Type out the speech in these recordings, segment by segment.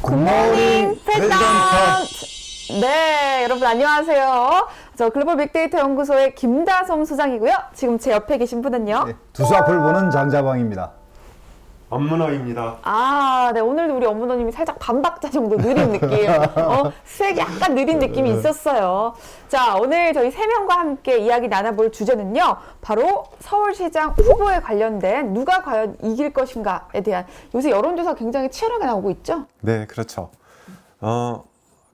굿모닝 프레젠턴트. 네, 여러분 안녕하세요. 저 글로벌 빅데이터 연구소의 김다솜 소장이고요. 지금 제 옆에 계신 분은요. 네, 두수 앞을 보는 장자방입니다. 엄문호입니다. 네, 오늘도 우리 업무노님이 살짝 반박자 정도 느린 느낌, 수액이 약간 느린 느낌이 있었어요. 자, 오늘 저희 세 명과 함께 이야기 나눠볼 주제는요, 바로 서울시장 후보에 관련된 누가 과연 이길 것인가에 대한 요새 여론조사 굉장히 치열하게 나오고 있죠? 네, 그렇죠.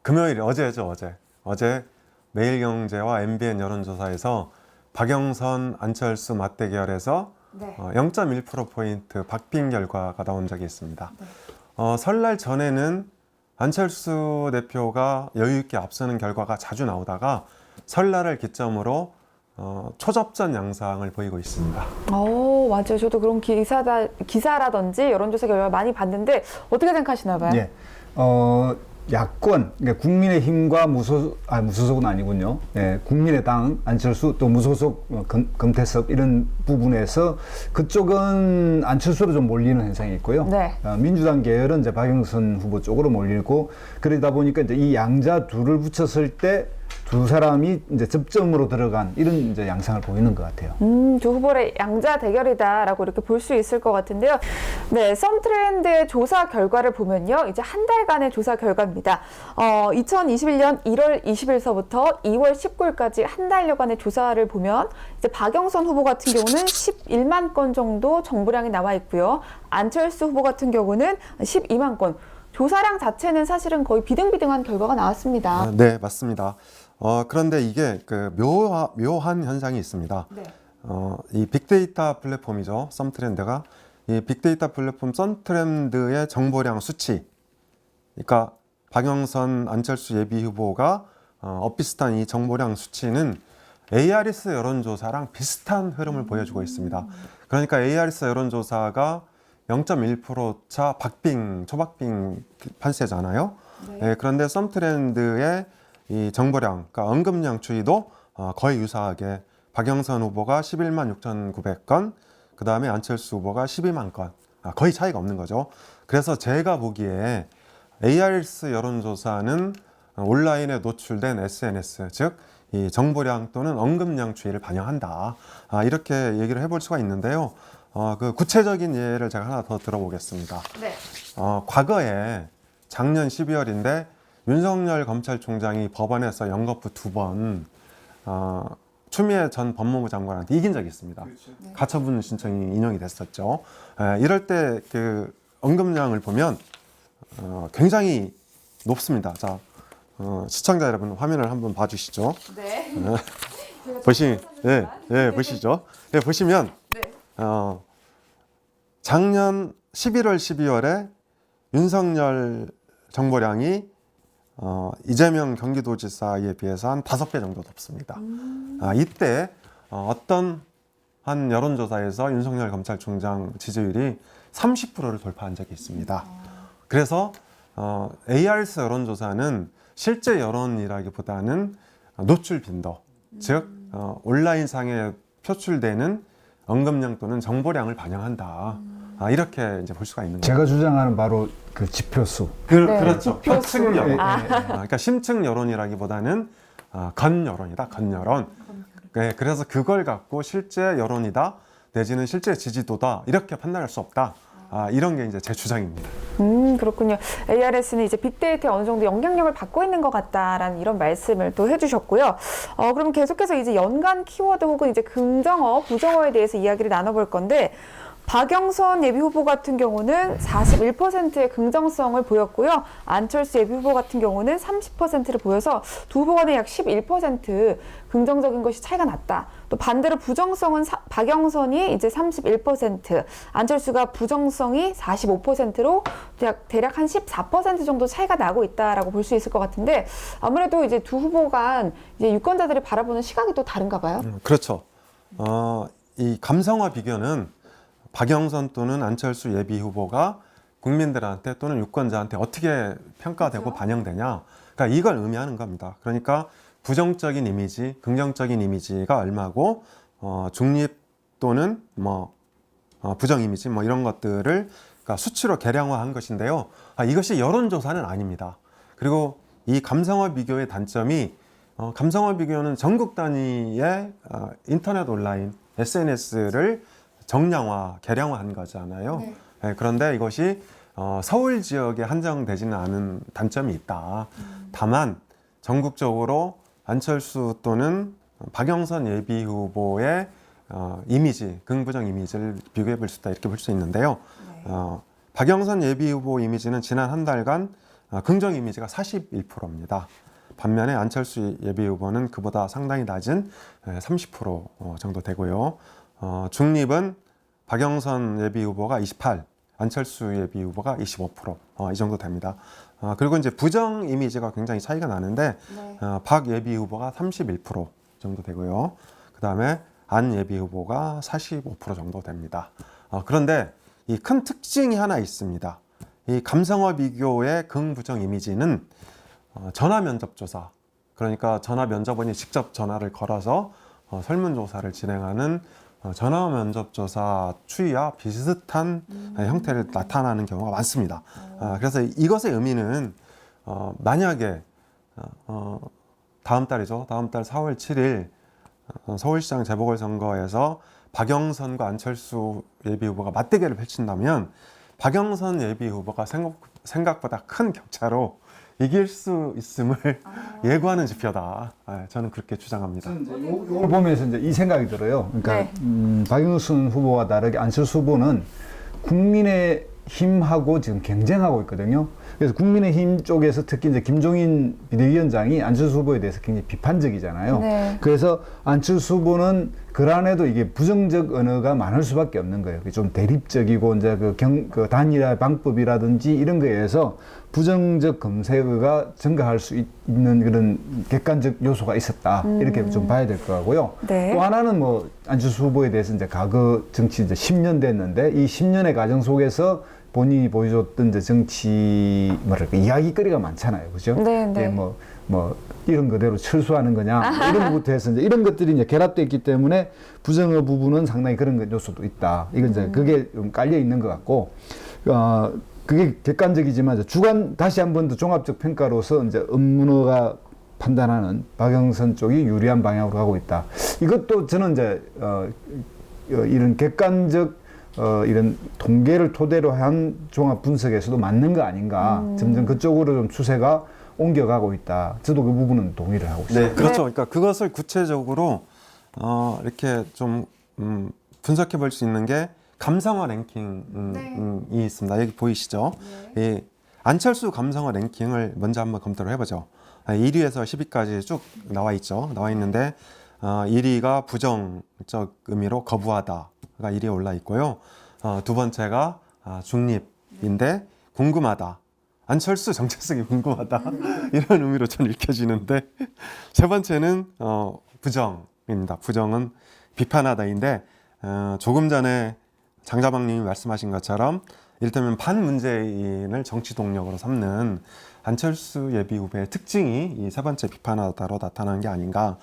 금요일 어제죠, 어제 매일경제와 MBN 여론조사에서 박영선, 안철수 맞대결에서 네. 0.1%포인트 박빙 결과가 나온 적이 있습니다. 설날 전에는 안철수 대표가 여유 있게 앞서는 결과가 자주 나오다가 설날을 기점으로 초접전 양상을 보이고 있습니다. 맞아요. 저도 그런 기사라든지 여론조사 결과 많이 봤는데 어떻게 생각하시나 봐요? 예, 야권, 그러니까 국민의힘과 무소속은 아니군요. 예, 국민의당, 안철수, 또 무소속 금태섭 이런 부분에서 그쪽은 안철수로 좀 몰리는 현상이 있고요. 네. 민주당 계열은 이제 박영선 후보 쪽으로 몰리고 그러다 보니까 이제 이 양자 둘을 붙였을 때 두 사람이 이제 접점으로 들어간 이런 이제 양상을 보이는 것 같아요. 두 후보의 양자 대결이다라고 이렇게 볼 수 있을 것 같은데요. 네, 썸트렌드의 조사 결과를 보면요. 이제 한 달간의 조사 결과입니다. 2021년 1월 20일서부터 2월 19일까지 한 달여간의 조사를 보면 이제 박영선 후보 같은 경우는 11만 건 정도 정보량이 나와 있고요. 안철수 후보 같은 경우는 12만 건. 조사량 자체는 사실은 거의 비등비등한 결과가 나왔습니다. 네, 맞습니다. 그런데 이게 그 묘한 현상이 있습니다. 네. 이 빅데이터 플랫폼이죠. 썸트렌드가 이 빅데이터 플랫폼 썸트렌드의 정보량 수치, 그러니까 박영선, 안철수 예비 후보가 엇비슷한 이 정보량 수치는 ARS 여론조사랑 비슷한 흐름을 보여주고 있습니다. 그러니까 ARS 여론조사가 0.1%차 초박빙 판세잖아요. 네. 네, 그런데 썸트렌드의 이 정보량, 그러니까 언급량 추이도 거의 유사하게 박영선 후보가 11만 6,900건, 그 다음에 안철수 후보가 12만 건, 거의 차이가 없는 거죠. 그래서 제가 보기에 ARS 여론조사는 온라인에 노출된 SNS, 즉 이 정보량 또는 언급량 추이를 반영한다. 이렇게 얘기를 해볼 수가 있는데요. 그 구체적인 예를 제가 하나 더 들어보겠습니다. 네. 과거에 작년 12월인데 윤석열 검찰총장이 법원에서 연거푸 2번 추미애 전 법무부 장관한테 이긴 적이 있습니다. 그렇죠. 네. 가처분 신청이 인용이 됐었죠. 이럴 때 그 언급량을 보면 굉장히 높습니다. 자, 시청자 여러분 화면을 한번 봐주시죠. 네. 보시죠. 네, 보시면 네. 작년 11월, 12월에 윤석열 정보량이 이재명 경기도지사에 비해서 한 5배 정도 높습니다. 이때 어떤 한 여론조사에서 윤석열 검찰총장 지지율이 30%를 돌파한 적이 있습니다. 그래서 ARS 여론조사는 실제 여론이라기보다는 노출 빈도, 즉 온라인상에 표출되는 언급량 또는 정보량을 반영한다. 이렇게 이제 볼 수가 있는 거죠. 제가 주장하는 바로 그 지표수. 그렇죠. 지표수. 표층 여론. 예, 그러니까 심층 여론이라기보다는 건 여론이다. 건 여론. 네, 그래서 그걸 갖고 실제 여론이다 내지는 실제 지지도다 이렇게 판단할 수 없다. 이런 게 이제 제 주장입니다. 그렇군요. ARS는 이제 빅데이터에 어느 정도 영향력을 받고 있는 것 같다라는 이런 말씀을 또 해주셨고요. 그럼 계속해서 이제 연관 키워드 혹은 이제 긍정어, 부정어에 대해서 이야기를 나눠볼 건데, 박영선 예비 후보 같은 경우는 41%의 긍정성을 보였고요. 안철수 예비 후보 같은 경우는 30%를 보여서 두 후보 간에 약 11% 긍정적인 것이 차이가 났다. 또 반대로 부정성은 박영선이 이제 31%, 안철수가 부정성이 45%로 대략 한 14% 정도 차이가 나고 있다라고 볼 수 있을 것 같은데, 아무래도 이제 두 후보 간 이제 유권자들이 바라보는 시각이 또 다른가 봐요. 그렇죠. 이 감성화 비교는 박영선 또는 안철수 예비 후보가 국민들한테 또는 유권자한테 어떻게 평가되고 그렇죠. 반영되냐, 그러니까 이걸 의미하는 겁니다. 그러니까 부정적인 이미지, 긍정적인 이미지가 얼마고 중립 또는 부정 이미지 이런 것들을 그러니까 수치로 계량화한 것인데요. 이것이 여론조사는 아닙니다. 그리고 이 감성어 비교의 단점이 감성어 비교는 전국 단위의 인터넷 온라인 SNS를 정량화, 계량화한 거잖아요. 네, 그런데 이것이 서울 지역에 한정되지는 않은 단점이 있다. 다만 전국적으로 안철수 또는 박영선 예비 후보의 이미지, 긍부정 이미지를 비교해 볼 수 있다 이렇게 볼 수 있는데요. 박영선 예비 후보 이미지는 지난 한 달간 긍정 이미지가 41%입니다. 반면에 안철수 예비 후보는 그보다 상당히 낮은 30% 정도 되고요. 중립은 박영선 예비 후보가 28, 안철수 예비 후보가 25%이 정도 됩니다. 그리고 이제 부정 이미지가 굉장히 차이가 나는데 박 예비 후보가 31% 정도 되고요. 그 다음에 안 예비 후보가 45% 정도 됩니다. 그런데 이 큰 특징이 하나 있습니다. 이 감성어 비교의 긍부정 이미지는 전화 면접 조사, 그러니까 전화 면접원이 직접 전화를 걸어서 설문조사를 진행하는 전화 면접 조사 추이와 비슷한 형태를 나타나는 경우가 많습니다. 그래서 이것의 의미는 만약에 다음 달이죠. 다음 달 4월 7일 서울시장 재보궐선거에서 박영선과 안철수 예비 후보가 맞대결을 펼친다면 박영선 예비 후보가 생각보다 큰 격차로 이길 수 있음을 예고하는 지표다. 저는 그렇게 주장합니다. 이걸 보면서 이제 이 생각이 들어요. 그러니까 박영선 후보와 다르게 안철수 후보는 국민의힘하고 지금 경쟁하고 있거든요. 그래서 국민의힘 쪽에서 특히 이제 김종인 비대위원장이 안철수 후보에 대해서 굉장히 비판적이잖아요. 네. 그래서 안철수 후보는 그 안에도 이게 부정적 언어가 많을 수밖에 없는 거예요. 좀 대립적이고 이제 그 단일화 방법이라든지 이런 거에 의해서 부정적 검색어가 증가할 수 있는 그런 객관적 요소가 있었다. 이렇게 좀 봐야 될 것 같고요. 네. 또 하나는 뭐 안철수 후보에 대해서 이제 과거 정치 이제 10년 됐는데 이 10년의 과정 속에서 본인이 보여줬던 이제 정치 뭐랄까 이야기거리가 많잖아요, 그죠? 네, 네. 예, 뭐 이런 그대로 철수하는 거냐 이런 것부터 해서 이제 이런 것들이 이제 결합되어 있기 때문에 부정어 부분은 상당히 그런 요소도 있다. 이건 이제 그게 좀 깔려 있는 것 같고, 그게 객관적이지만 주관 다시 한 번 더 종합적 평가로서 이제 음문어가 판단하는 박영선 쪽이 유리한 방향으로 가고 있다. 이것도 저는 이제 이런 객관적 이런 통계를 토대로 한 종합 분석에서도 맞는 거 아닌가. 점점 그쪽으로 좀 추세가 옮겨가고 있다. 저도 그 부분은 동의를 하고 있습니다. 네, 그렇죠. 그러니까 그것을 구체적으로 이렇게 좀 분석해 볼 수 있는 게 감성어 랭킹이 있습니다. 여기 보이시죠? 이 안철수 감성어 랭킹을 먼저 한번 검토를 해보죠. 1위에서 10위까지 쭉 나와 있죠. 나와 있는데 1위가 부정적 의미로 거부하다가 1위에 올라 있고요. 두 번째가 중립인데 궁금하다. 안철수 정체성이 궁금하다. 이런 의미로 전 읽혀지는데, 세 번째는 부정입니다. 부정은 비판하다인데, 조금 전에 장자방님이 말씀하신 것처럼 이를테면 반문재인을 정치 동력으로 삼는 안철수 예비 후보의 특징이 이 세 번째 비판하다로 나타나는 게 아닌가,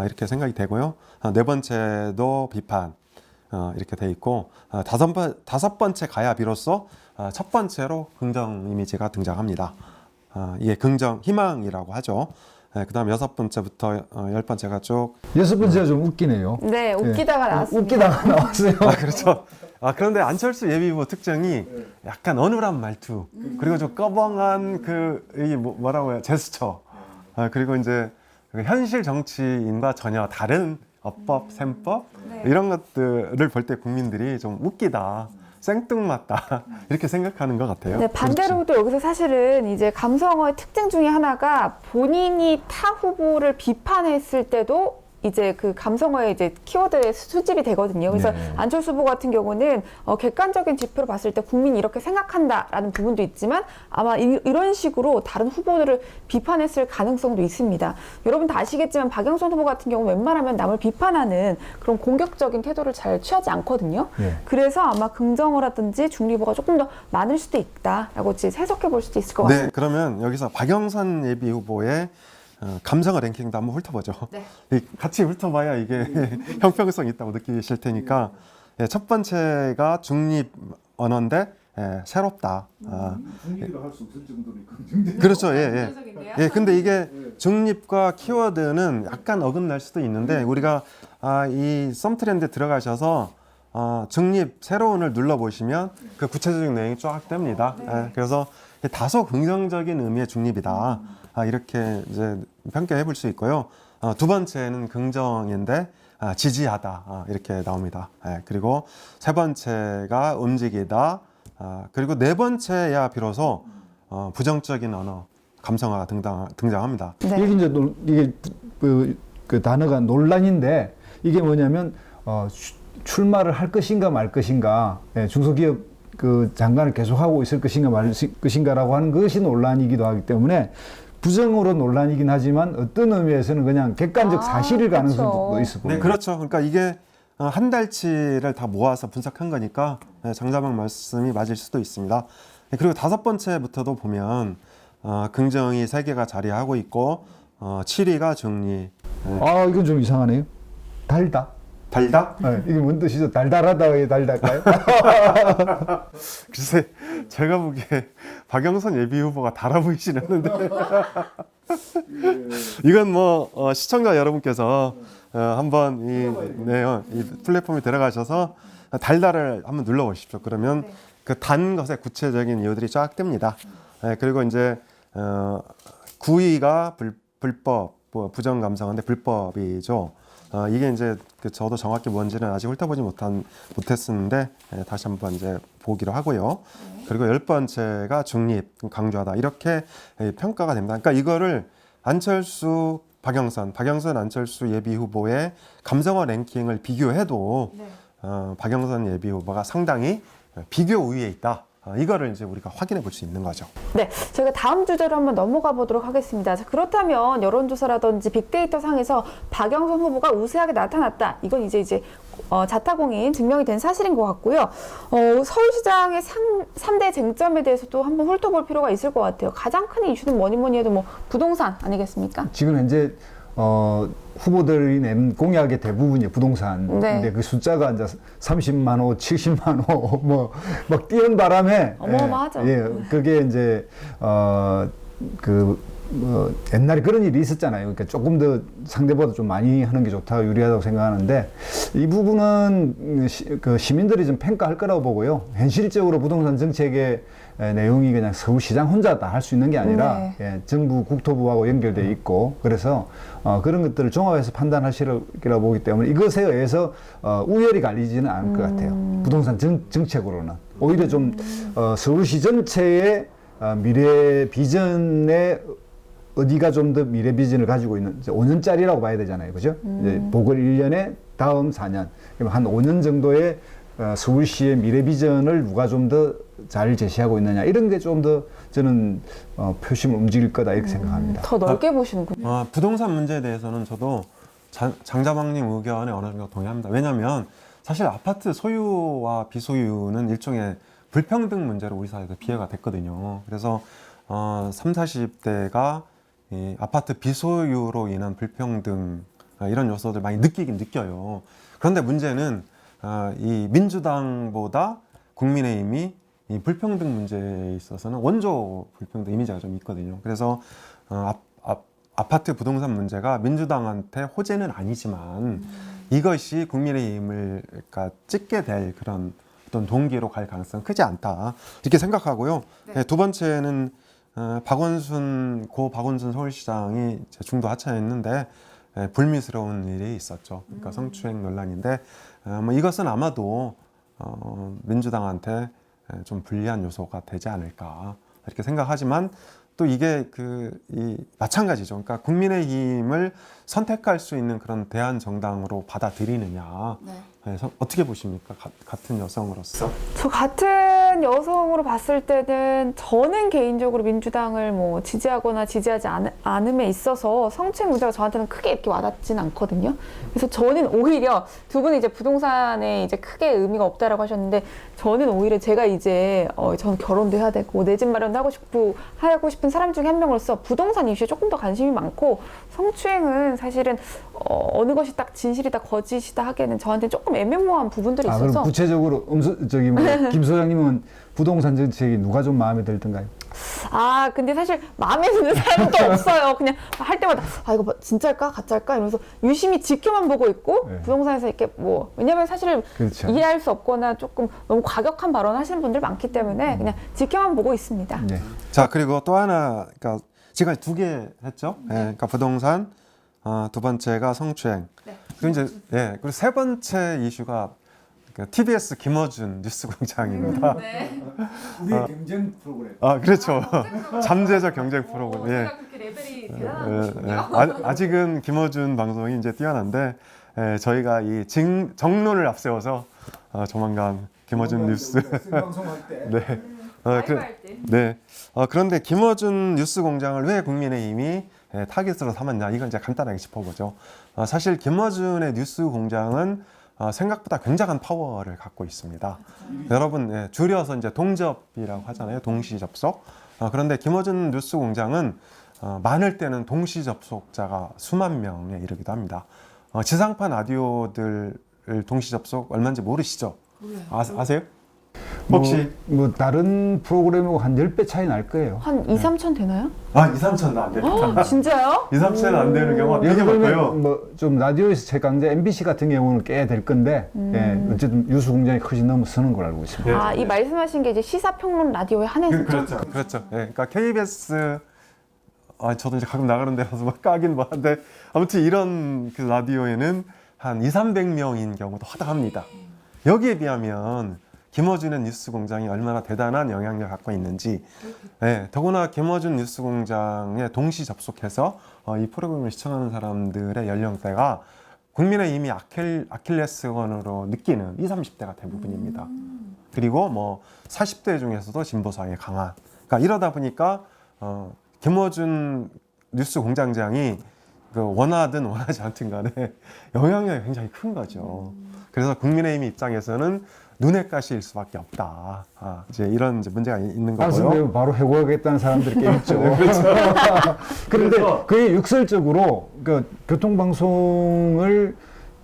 이렇게 생각이 되고요. 네 번째도 비판 이렇게 돼 있고, 다섯 번째 가야 비로소 첫 번째로 긍정 이미지가 등장합니다. 이게 긍정 희망이라고 하죠. 그다음 여섯 번째부터 열 번째가 쭉. 여섯 번째가 좀 웃기네요. 네, 웃기다가 나왔습니다. 웃기다가 나왔어요. 그렇죠. 그런데 안철수 예비 후보 특징이 약간 어눌한 말투, 그리고 좀 꺼벙한 이게 뭐라고 해요? 제스처. 그리고 이제 현실 정치인과 전혀 다른 어법, 셈법 이런 것들을 볼 때 국민들이 좀 웃기다. 생뚱맞다 이렇게 생각하는 것 같아요. 네, 반대로 또 여기서 사실은 이제 감성어의 특징 중에 하나가 본인이 타 후보를 비판했을 때도 이제 그 감성어의 이제 키워드의 수집이 되거든요. 그래서 네. 안철수 후보 같은 경우는 객관적인 지표로 봤을 때 국민이 이렇게 생각한다라는 부분도 있지만 아마 이런 식으로 다른 후보들을 비판했을 가능성도 있습니다. 여러분 다 아시겠지만 박영선 후보 같은 경우 웬만하면 남을 비판하는 그런 공격적인 태도를 잘 취하지 않거든요. 네. 그래서 아마 긍정어라든지 중립어가 조금 더 많을 수도 있다라고 해석해 볼 수도 있을 것 같습니다. 네, 그러면 여기서 박영선 예비 후보의 감성어 랭킹도 한번 훑어보죠. 네. 같이 훑어봐야 이게 형평성이 있다고 느끼실 테니까. 첫 번째가 중립 언어인데 새롭다. 중립이라 할 수 없을 정도로 긍정적. 그렇죠. 예. 근데 이게 중립과 키워드는 약간 어긋날 수도 있는데 우리가 이 썸트렌드 들어가셔서 중립 새로운을 눌러보시면 그 구체적인 내용이 쫙 뜹니다. 그래서 다소 긍정적인 의미의 중립이다. 이렇게 이제 평가해 볼 수 있고요. 두 번째는 긍정인데 지지하다. 이렇게 나옵니다. 그리고 세 번째가 움직이다. 그리고 네 번째야 비로소 부정적인 언어, 감성어가 등장합니다. 네. 이게 이제 이게 그 단어가 논란인데 이게 뭐냐면 출마를 할 것인가 말 것인가, 중소기업 그 장관을 계속하고 있을 것인가 말 것인가라고 하는 것이 논란이기도 하기 때문에 부정으로 논란이긴 하지만 어떤 의미에서는 그냥 객관적 사실일 가능성도 그렇죠. 있어 보여요. 네, 그렇죠. 그러니까 이게 한 달치를 다 모아서 분석한 거니까 장자방 말씀이 맞을 수도 있습니다. 그리고 다섯 번째부터도 보면 긍정이 3개가 자리하고 있고 7위가 중립. 이건 좀 이상하네요. 달다. 달다? 이게 뭔 뜻이죠? 달달하다의 달달까요? 글쎄, 제가 보기에 박영선 예비 후보가 달아 보이진 않는데 이건 뭐 시청자 여러분께서 한번 이 플랫폼에 들어가셔서 달달을 한번 눌러보십시오. 그러면 그 단 것의 구체적인 이유들이 쫙 뜹니다. 그리고 이제 9위가 불법, 부정 감성인데 불법이죠. 이게 이제 저도 정확히 뭔지는 아직 훑어보지 못했었는데 다시 한번 이제 보기로 하고요. 그리고 10번째가 중립, 강조하다 이렇게 평가가 됩니다. 그러니까 이거를 안철수, 박영선, 안철수 예비 후보의 감성어 랭킹을 비교해도 박영선 예비 후보가 상당히 비교 우위에 있다. 이거를 이제 우리가 확인해 볼 수 있는 거죠. 네, 저희가 다음 주제로 한번 넘어가 보도록 하겠습니다. 자, 그렇다면 여론조사라든지 빅데이터 상에서 박영선 후보가 우세하게 나타났다. 이건 이제 자타공인 증명이 된 사실인 것 같고요. 서울시장의 3대 쟁점에 대해서도 한번 훑어볼 필요가 있을 것 같아요. 가장 큰 이슈는 뭐니 해도 뭐 부동산 아니겠습니까? 지금 현재 후보들이 낸 공약의 대부분이 부동산. 네. 근데 그 숫자가 이제 30만 호, 70만 호, 막 뛰는 바람에. 어마어마하죠. 그게 이제, 옛날에 그런 일이 있었잖아요. 그러니까 조금 더 상대보다 좀 많이 하는 게 좋다, 유리하다고 생각하는데, 이 부분은 시민들이 좀 평가할 거라고 보고요. 현실적으로 부동산 정책의 내용이 그냥 서울시장 혼자 다 할 수 있는 게 아니라 정부 국토부하고 연결되어 있고, 그래서 그런 것들을 종합해서 판단하시리라고 보기 때문에 이것에 의해서 우열이 갈리지는 않을 것 같아요. 부동산 정책으로는. 오히려 좀 서울시 전체의 미래 비전에 어디가 좀 더 미래 비전을 가지고 있는, 이제 5년짜리라고 봐야 되잖아요. 그죠? 이제 보궐 1년에 다음 4년. 그럼 한 5년 정도의 서울시의 미래 비전을 누가 좀 더 잘 제시하고 있느냐. 이런 게 좀 더 저는 표심을 움직일 거다 이렇게 생각합니다. 더 넓게 보시는군요. 부동산 문제에 대해서는 저도 장자방님 의견에 어느 정도 동의합니다. 왜냐하면 사실 아파트 소유와 비소유는 일종의 불평등 문제로 우리 사회에서 비해가 됐거든요. 그래서 30, 40대가 이 아파트 비소유로 인한 불평등 이런 요소들 많이 느끼긴 느껴요. 그런데 문제는 이 민주당보다 국민의힘이 이 불평등 문제에 있어서는 원조 불평등 이미지가 좀 있거든요. 그래서 아파트 부동산 문제가 민주당한테 호재는 아니지만 이것이 국민의힘을 찍게 될 그런 어떤 동기로 갈 가능성은 크지 않다 이렇게 생각하고요. 두 번째는 고 박원순 서울시장이 중도 하차했는데 불미스러운 일이 있었죠. 그러니까 성추행 논란인데 이것은 아마도 민주당한테 좀 불리한 요소가 되지 않을까 이렇게 생각하지만 또 이게 마찬가지죠. 그러니까 국민의힘을 선택할 수 있는 그런 대안 정당으로 받아들이느냐. 어떻게 보십니까? 같은 여성으로서. 저 같은 여성으로 봤을 때는 저는 개인적으로 민주당을 뭐 지지하거나 지지하지 않음에 있어서 성추행 문제가 저한테는 크게 이렇게 와닿진 않거든요. 그래서 저는 오히려 두 분이 이제 부동산에 이제 크게 의미가 없다라고 하셨는데 저는 오히려 제가 이제 저는 결혼도 해야 되고 내 집 마련도 하고 싶은 사람 중에 한 명으로서 부동산 이슈에 조금 더 관심이 많고 성추행은 사실은 어느 것이 딱 진실이다 거짓이다 하기에는 저한테는 조금 조금 애매모호한 부분들이 그럼 있어서 구체적으로 김 소장님은 부동산 정책이 누가 좀 마음에 들던가요? 근데 사실 마음에 드는 사람도 없어요. 그냥 할 때마다 이거 진짜일까 가짜일까 이러면서 유심히 지켜만 보고 있고 네. 부동산에서 이렇게 왜냐면 사실 그렇죠. 이해할 수 없거나 조금 너무 과격한 발언 하시는 분들 많기 때문에 그냥 지켜만 보고 있습니다. 네. 자, 그리고 또 하나, 그러니까 지금까지 2개 했죠. 예, 그러니까 부동산, 두 번째가 성추행. 그리고 이제 그리고 세 번째 이슈가 그 TBS 김어준 뉴스공장입니다. 우리의 경쟁 프로그램. 그렇죠. 잠재적 경쟁 프로그램. 예. 그렇게 레벨이 아직은 김어준 방송이 이제 뛰어난데 저희가 이 정론을 앞세워서 조만간 김어준 뉴스 방송할 때. 네. 그런데 김어준 뉴스공장을 왜 국민의힘이 타깃으로 삼았냐, 이걸 이제 간단하게 짚어보죠. 사실 김어준의 뉴스공장은 생각보다 굉장한 파워를 갖고 있습니다. 여러분, 줄여서 이제 동접이라고 하잖아요. 동시 접속. 그런데 김어준 뉴스공장은 많을 때는 동시 접속자가 수만 명에 이르기도 합니다. 지상파 라디오들 동시 접속 얼마인지 모르시죠? 아세요? 혹시 뭐 다른 프로그램하고 한 10배 차이 날 거예요. 한 2, 3천 되나요? 2, 3천도 안 됩니다. 진짜요? 2, 3천은 안 되는 경우가 되게 예를 들면 많고요. 뭐좀 라디오에서 최강자 MBC 같은 경우는 꽤 될 건데 어쨌든 유수공장이 크게 넘어서는 걸 알고 있습니다. 이 말씀하신 게 이제 시사평론 라디오에 한해서 그렇죠. 그러니까 KBS 저도 이제 가끔 나가는 데라서 막 까긴 뭐한데 아무튼 이런 그 라디오에는 한 2, 300명인 경우도 허다합니다. 여기에 비하면 김어준의 뉴스공장이 얼마나 대단한 영향력을 갖고 있는지, 더구나 김어준 뉴스공장에 동시 접속해서 이 프로그램을 시청하는 사람들의 연령대가 국민의힘이 아킬레스건으로 느끼는 20, 30대가 대부분입니다. 그리고 뭐 40대 중에서도 진보성이 강한. 그러니까 이러다 보니까 김어준 뉴스공장장이 원하든 원하지 않든 간에 영향력이 굉장히 큰 거죠. 그래서 국민의힘 입장에서는 눈에 가시일 수밖에 없다. 이제 이런 이제 문제가 있는 거고요. 말씀대로 바로 해고하겠다는 사람들이 꽤 있죠. 그런데 그게 육설적으로 그 교통방송을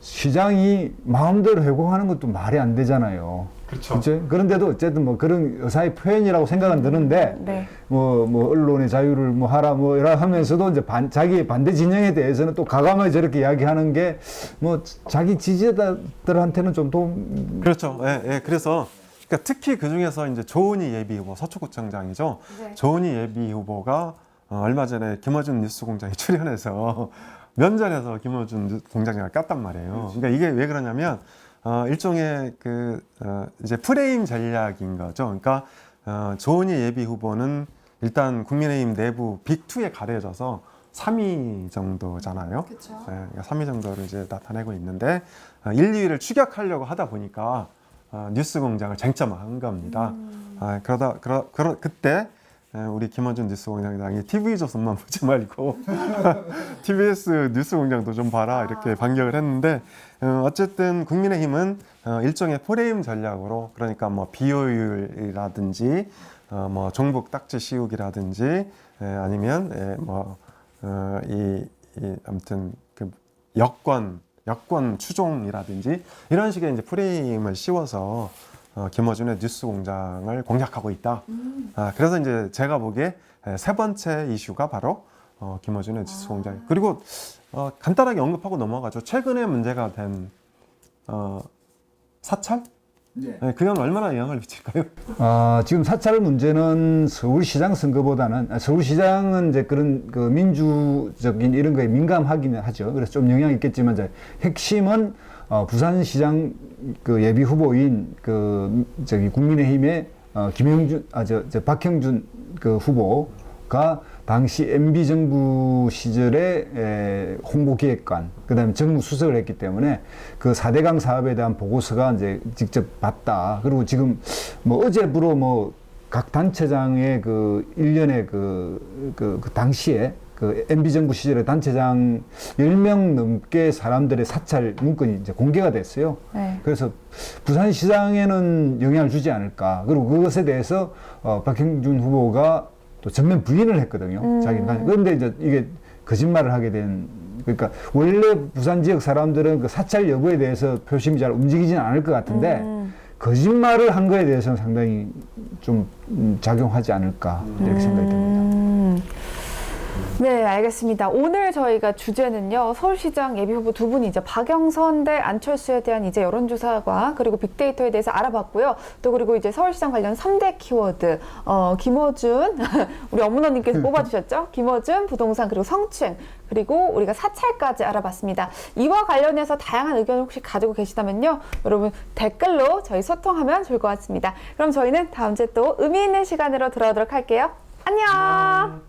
시장이 마음대로 해고하는 것도 말이 안 되잖아요. 그렇죠. 그런데도 어쨌든 뭐 그런 의사의 표현이라고 생각은 드는데 뭐 언론의 자유를 뭐 하라 뭐 이라 하면서도 이제 자기의 반대 진영에 대해서는 또 과감하게 저렇게 이야기하는 게 뭐 자기 지지자들한테는 좀 도움. 그렇죠. 그래서 그러니까 특히 그 중에서 이제 조은희 예비 후보, 서초구청장이죠. 조은희 예비 후보가 얼마 전에 김어준 뉴스공장에 출연해서 면전에서 김어준 공장장을 깠단 말이에요. 그러니까 이게 왜 그러냐면 일종의 이제 프레임 전략인 거죠. 그러니까 조은희 예비 후보는 일단 국민의힘 내부 빅2에 가려져서 3위 정도잖아요. 그러니까 3위 정도를 이제 나타내고 있는데 1, 2위를 추격하려고 하다 보니까 뉴스공장을 쟁점화한 겁니다. 그때 우리 김어준 뉴스공장장이 TV조선만 보지 말고 TBS 뉴스공장도 좀 봐라 이렇게 반격을 했는데 어쨌든 국민의힘은 일종의 프레임 전략으로 그러니까 뭐 비효율이라든지 뭐 종북 딱지 씌우기라든지 아니면 아무튼 그 여권 추종이라든지 이런 식의 이제 프레임을 씌워서 김어준의 뉴스공장을 공략하고 있다. 그래서 이제 제가 보기에 세 번째 이슈가 바로 김어준의 뉴스공장. 그리고 간단하게 언급하고 넘어가죠. 최근에 문제가 된 사찰? 그건 얼마나 영향을 미칠까요? 지금 사찰 문제는 서울시장 선거보다는 서울시장은 이제 그런 그 민주적인 이런 거에 민감하기는 하죠. 그래서 좀 영향이 있겠지만 이제 핵심은 부산시장 그 예비 후보인 국민의힘의 박형준 그 후보가 당시 MB 정부 시절에 홍보기획관, 그다음에 정무수석을 했기 때문에 그 4대강 사업에 대한 보고서가 이제 직접 봤다. 그리고 지금 뭐 어제부로 뭐 각 단체장의 그 일련의 그 당시에 그 MB 정부 시절에 단체장 10명 넘게 사람들의 사찰 문건이 이제 공개가 됐어요. 그래서 부산시장에는 영향을 주지 않을까. 그리고 그것에 대해서 박형준 후보가 또 전면 부인을 했거든요. 자기는. 그런데 이제 이게 거짓말을 하게 된 그러니까 원래 부산 지역 사람들은 그 사찰 여부에 대해서 표심이 잘 움직이지는 않을 것 같은데 거짓말을 한 거에 대해서는 상당히 좀 작용하지 않을까 이렇게 생각이 듭니다. 네, 알겠습니다. 오늘 저희가 주제는요, 서울시장 예비후보 두 분이죠. 박영선 대 안철수에 대한 이제 여론조사와 그리고 빅데이터에 대해서 알아봤고요. 또 그리고 이제 서울시장 관련 3대 키워드, 김어준, 우리 어머너님께서 뽑아주셨죠? 김어준, 부동산, 그리고 성추행, 그리고 우리가 사찰까지 알아봤습니다. 이와 관련해서 다양한 의견을 혹시 가지고 계시다면요, 여러분 댓글로 저희 소통하면 좋을 것 같습니다. 그럼 저희는 다음 주에 또 의미 있는 시간으로 돌아오도록 할게요. 안녕!